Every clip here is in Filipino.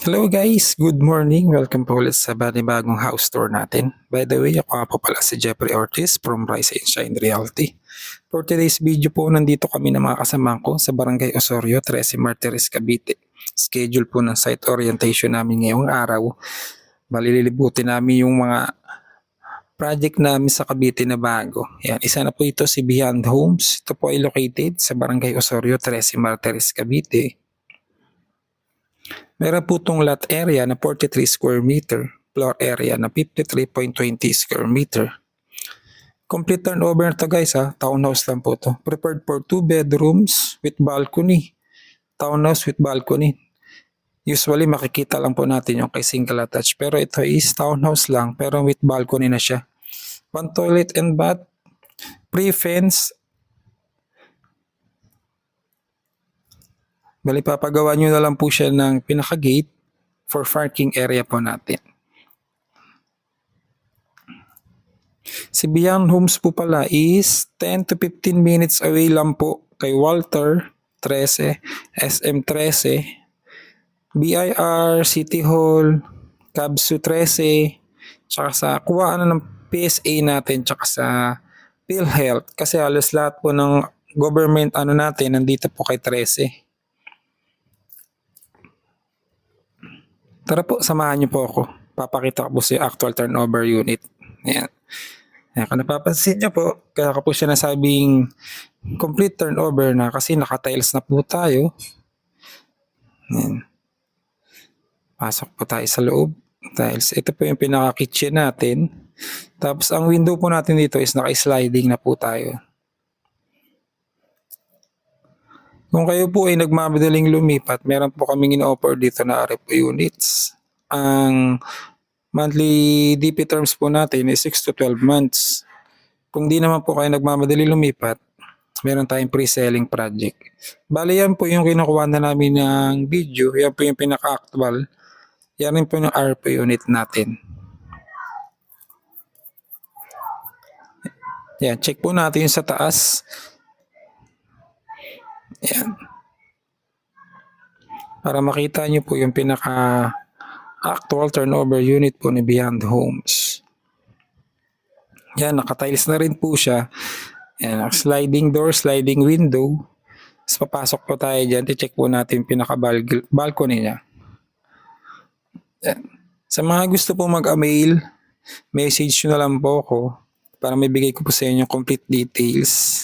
Hello guys, good morning. Welcome po ulit sa bagong house tour natin. By the way, ako nga po pala si Jeffrey Ortiz from Rise and Shine Realty. For today's video po, nandito kami ng mga kasama ko sa Barangay Osorio, 13 Martires, Cavite. Schedule po ng site orientation namin ngayong araw. Balililibutin namin yung mga project namin sa Cavite na bago. Yan, isa na po ito si Beyond Homes. Ito po ay located sa Barangay Osorio, 13 Martires, Cavite. Meron po itong lot area na 43 square meter, floor area na 53.20 square meter. Complete turnover na to guys ha, townhouse lang po to. Prepared for 2 bedrooms with balcony. Townhouse with balcony. Usually makikita lang po natin yung kay single attached, pero ito is townhouse lang pero with balcony na siya. 1 toilet and bath, pre-fence. Bali, papagawa nyo na lang po siya ng pinaka-gate for parking area po natin. Si Beyond Homes po pala is 10 to 15 minutes away lang po kay Walter 13, SM 13, BIR, City Hall, Cabsu 13, tsaka sa kuha ng PSA natin, tsaka sa PhilHealth. Kasi halos lahat po ng government natin nandito po kay 13. Tara po, samahan niyo po ako. Papakita ko po sa actual turnover unit. Ayan. Ayan, kung napapansin niyo po, kaya ko po siya nasabing complete turnover na kasi naka-tiles na po tayo. Ayan. Pasok po tayo sa loob. Tiles. Ito po yung pinaka-kitchen natin. Tapos ang window po natin dito is naka-sliding na po tayo. Kung kayo po ay nagmamadaling lumipat, meron po kaming in-offer dito na RFO units. Ang monthly DP terms po natin is 6 to 12 months. Kung di naman po kayo nagmamadaling lumipat, meron tayong pre-selling project. Bali yan po yung kinukuha na namin ng video. Yan po yung pinaka-actual. Yan rin po yung RFO unit natin. Yan, check po natin yung sa taas. Yan. Para makita nyo po yung pinaka-actual turnover unit po ni Beyond Homes. Yan, nakatiles na rin po siya. Yan, sliding door, sliding window. Tapos papasok po tayo dyan. I-check po natin yung pinaka-balcony niya. Yan. Sa mga gusto po mag-amail, message nyo na lang po ako para may bigay ko po sa inyo complete details.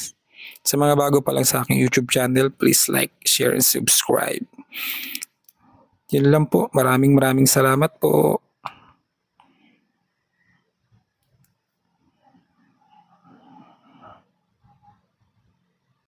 Sa mga bago pa lang sa aking YouTube channel, please like, share, and subscribe. Yun lang po. Maraming salamat po.